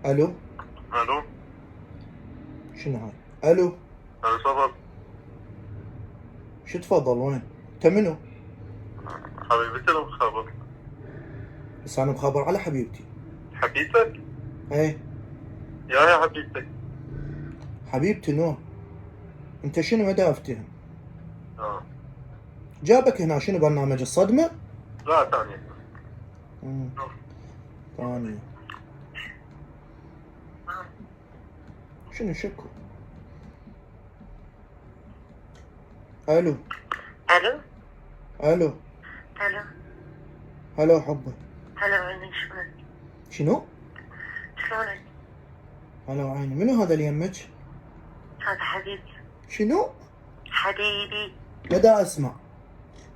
الو. الو. شنو هاي؟ الو. تفضل. شو تفضل؟ وين؟ انت منو؟ حبيبتي لو مخابر. بس انا مخابر على حبيبتي. حبيبتك؟ ايه يا حبيبتك. حبيبتي نور. انت شنو مدى افتهم؟ اه. جابك هنا شنو برنامج الصدمة؟ لا ثانية. ثانية. شنو شكو؟ الو. الو. الو. الو. هلا حبي. هلا عيني، شلونك؟ شنو؟ شلونك؟ هلا عيني. منو هذا اللي يمك؟ هذا حبيبي. شنو؟ حبيبي. مدى اسمع.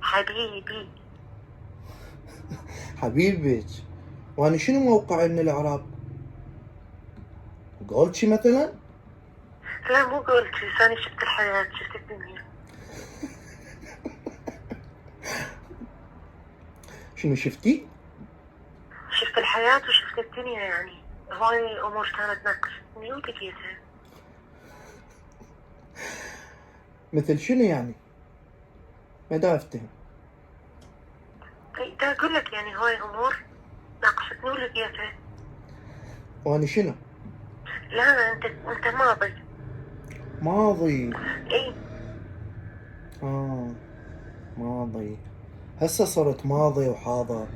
حبيبي. حبيبك. وانا شنو موقعي من الاعراب؟ قلت شي مثلا؟ لا مو قلت، انا شفت الحياة، شفت الدنيا. شنو شفتي؟ شفت الحياة وشفت الدنيا، يعني هاي امور كانت ناقصتني ولقيتها. مثل شنو يعني؟ مدى افتهم. دا اقول لك يعني هاي امور ناقصتني ولقيتها. وانا شنو؟ لا انت ماضي. ماضي. اي. ماضي. هسه صرت ماضي وحاضر.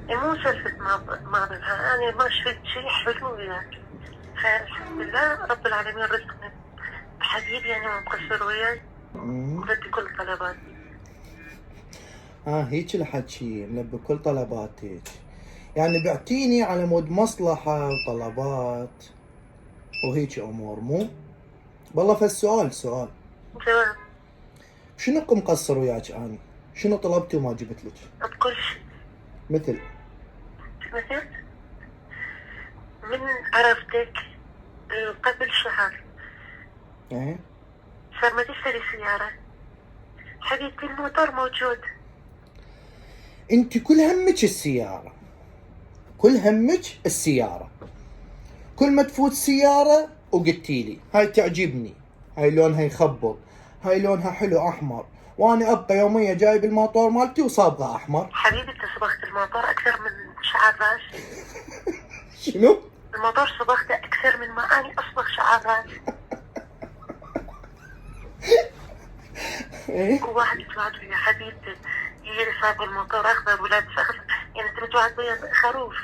مو سالفة ماضي، انا ما شفت شيء حلو وياك، فالحمد لله رب العالمين رزقنا حبيبي، انا ما مقصر وياي وبدي كل طلباتي. هيك الحكي ملبي كل طلباتك. يعني بعتيني على مود مصلحة وطلبات وهيك امور مو؟ والله فالسؤال سؤال. تمام. شنو مقصر وياك اني؟ شنو طلبتي وما جبت لك؟ بكل شيء. مثل من عرفتك قبل شهر ايه صار ما تشتري سيارة. حبيبتي الموتور موجود. انت كل همك السيارة، كل همك السيارة. كل ما تفوت سيارة وقلتي لي هاي تعجبني، هاي لونها يخبط، هاي لونها حلو احمر، وانا ابقى يوميا جايب الموتور مالتي وصابغه احمر. حبيبي انت صبغت الموتور اكثر من شعر راسي. شنو؟ الموتور صبغته اكثر من ما اني اصبغ شعر راسي. ايه وواحد يتوعد ويا حبيبتي يجي صابغ الموتور اخضر ولا اخضر، يعني انت متوعد ويا خروف.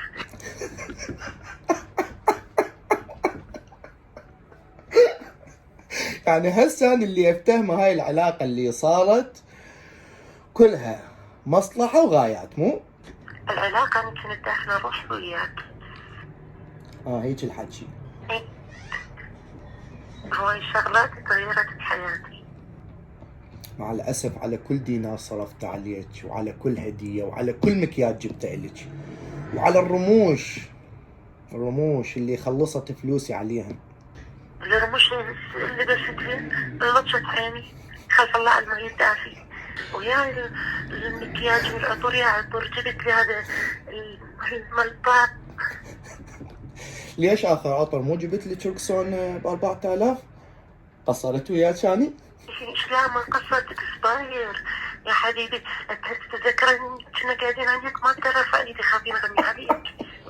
يعني هسه أنا اللي افتهمه هاي العلاقة اللي صارت كلها مصلحة وغايات مو؟ العلاقة انا كنت داخلة روح وياك. هيك الحكي. ايه. هواي شغلات تغيرت بحياتي. مع الأسف على كل دينار صرفت عليك، وعلى كل هدية، وعلى كل مكياج جبته إلك، وعلى الرموش اللي خلصت فلوسي عليها. الرموش اللي بست فيه لطشت عيني، خلف الله المريض دافي. ويا المكياج والعطور، يا عطور جبت لي هذا الملطات. ليش آخر عطر مو جبت لي تركسون ب 4000؟ قصرت وياك أني؟ ايش لا ما قصرتك صغير يا حبيبي. تتذكر كنا قاعدين عندك ما اقدر ارفع ايدي، خايفين اغني عليك،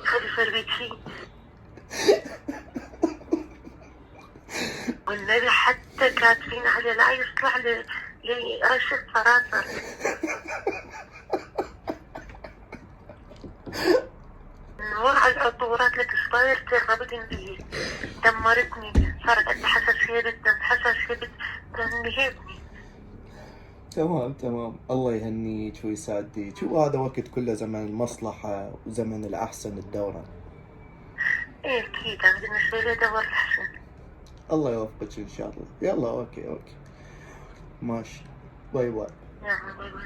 خلي يصير بيك شيء. والنبي حتى كاتبين عليه لا يصلح لرشة فراسر. نوع العطورات لك صغير تغربتني به، دمرتني، صارت عندي حساسية بالدم، حساسية بالدم، نهيتني. تمام الله يهنيك ويسعدك، وهذا وقت كله زمن المصلحة وزمن الأحسن الدورة. ايه اكيد انا بالنسبة لي دور الحسن. الله يوفقك إن شاء الله. يلا أوكي ماشي. باي باي. يلا باي باي.